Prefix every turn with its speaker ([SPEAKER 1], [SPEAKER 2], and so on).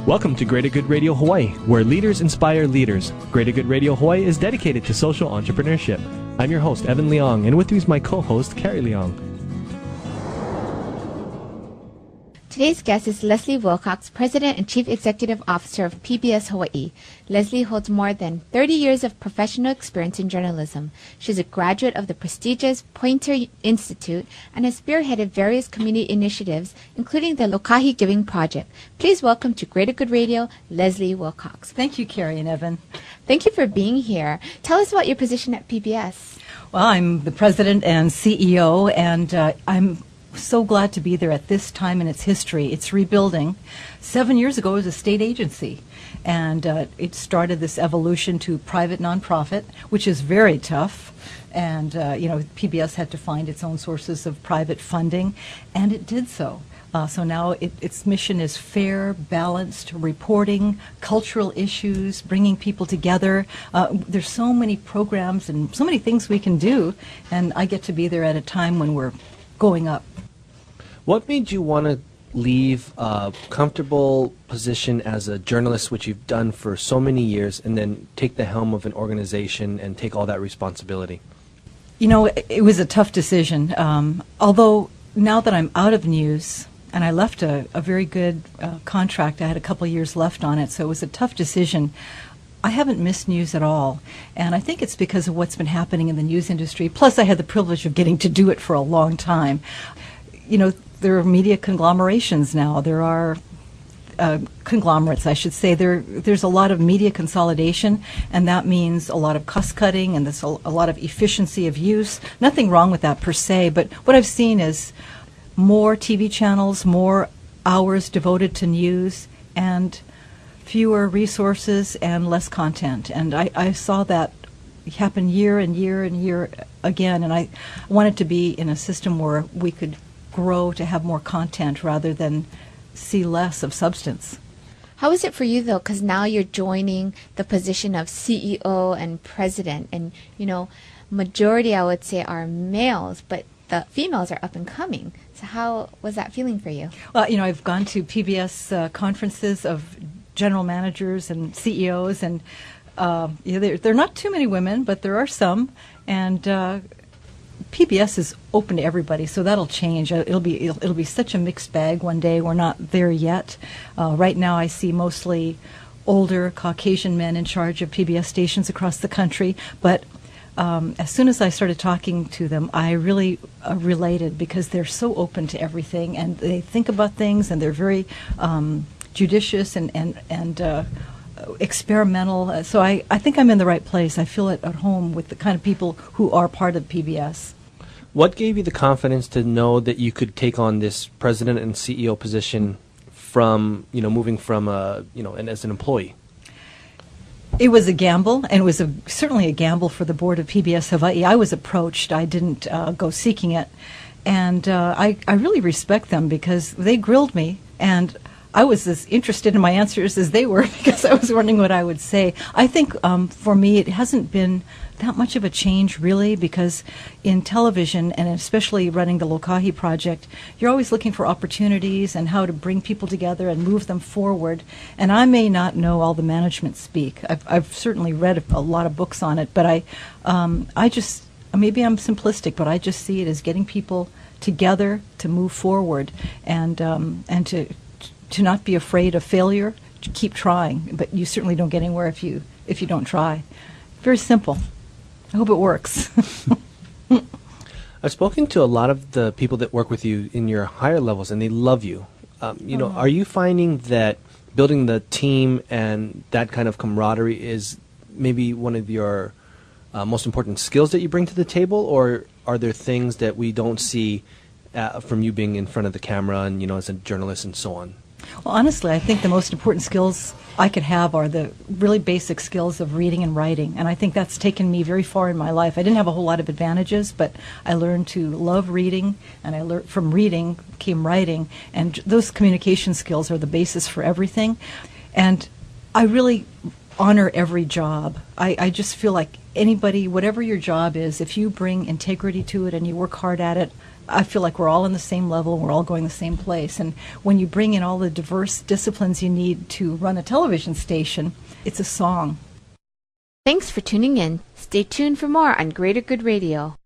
[SPEAKER 1] Welcome to Greater Good Radio Hawaii, where leaders inspire leaders. Greater Good Radio Hawaii is dedicated to social entrepreneurship. I'm your host, Evan Leong, and with me is my co-host, Carrie Leong.
[SPEAKER 2] Today's guest is Leslie Wilcox, President and Chief Executive Officer of PBS Hawaii. Leslie holds more than 30 years of professional experience in journalism. She's a graduate of the prestigious Poynter Institute and has spearheaded various community initiatives, including the Lokahi Giving Project. Please welcome to Greater Good Radio, Leslie Wilcox.
[SPEAKER 3] Thank you, Carrie and Evan.
[SPEAKER 2] Thank you for being here. Tell us about your position at PBS.
[SPEAKER 3] Well, I'm the President and CEO, and I'm so glad to be there at this time in its history. It's rebuilding. 7 years ago, it was a state agency, and it started this evolution to private nonprofit, which is very tough. And, PBS had to find its own sources of private funding, and it did so. So now its mission is fair, balanced reporting, cultural issues, bringing people together. There's so many programs and so many things we can do, and I get to be there at a time when we're going up.
[SPEAKER 1] What made you want to leave a comfortable position as a journalist, which you've done for so many years, and then take the helm of an organization and take all that responsibility?
[SPEAKER 3] You know, it was a tough decision. Although now that I'm out of news, and I left a very good contract, I had a couple years left on it, so it was a tough decision. I haven't missed news at all, and I think it's because of what's been happening in the news industry. Plus, I had the privilege of getting to do it for a long time. You know, there are media conglomerations now. There are conglomerates, I should say. There's a lot of media consolidation, and that means a lot of cost cutting and there's a lot of efficiency of use. Nothing wrong with that per se, but what I've seen is more TV channels, more hours devoted to news, and fewer resources and less content. And I saw that happen year and year and year again, and I wanted to be in a system where we could grow to have more content rather than see less of substance.
[SPEAKER 2] How is it for you, though? Because now you're joining the position of CEO and president, and, majority, I would say, are males, but the females are up and coming. So how was that feeling for you?
[SPEAKER 3] Well, I've gone to PBS conferences of general managers and CEOs, and there are not too many women, but there are some, and PBS is open to everybody, so that'll change. It'll be such a mixed bag one day. We're not there yet. Right now, I see mostly older Caucasian men in charge of PBS stations across the country, but as soon as I started talking to them, I really related because they're so open to everything, and they think about things, and they're very judicious and experimental. So I think I'm in the right place. I feel at home with the kind of people who are part of PBS.
[SPEAKER 1] What gave you the confidence to know that you could take on this president and CEO position from, moving from, and as an employee?
[SPEAKER 3] It was a gamble, and it was certainly a gamble for the board of PBS Hawaii. I was approached. I didn't go seeking it. And I really respect them because they grilled me, and I was as interested in my answers as they were because I was wondering what I would say. I think for me it hasn't been that much of a change really, because in television, and especially running the Lokahi Project, you're always looking for opportunities and how to bring people together and move them forward. And I may not know all the management speak. I've certainly read a lot of books on it, but I just, maybe I'm simplistic, but I just see it as getting people together to move forward and to not be afraid of failure, to keep trying. But you certainly don't get anywhere if you don't try. Very simple. I hope it works.
[SPEAKER 1] I've spoken to a lot of the people that work with you in your higher levels, and they love you. Are you finding that building the team and that kind of camaraderie is maybe one of your most important skills that you bring to the table, or are there things that we don't see from you being in front of the camera and, as a journalist and so on?
[SPEAKER 3] Well, honestly, I think the most important skills I could have are the really basic skills of reading and writing, and I think that's taken me very far in my life. I didn't have a whole lot of advantages, but I learned to love reading, and I learned from reading came writing, and those communication skills are the basis for everything. And I really honor every job. I just feel like anybody, whatever your job is, if you bring integrity to it and you work hard at it, I feel like we're all on the same level, we're all going the same place. And when you bring in all the diverse disciplines you need to run a television station, it's a song.
[SPEAKER 2] Thanks for tuning in. Stay tuned for more on Greater Good Radio.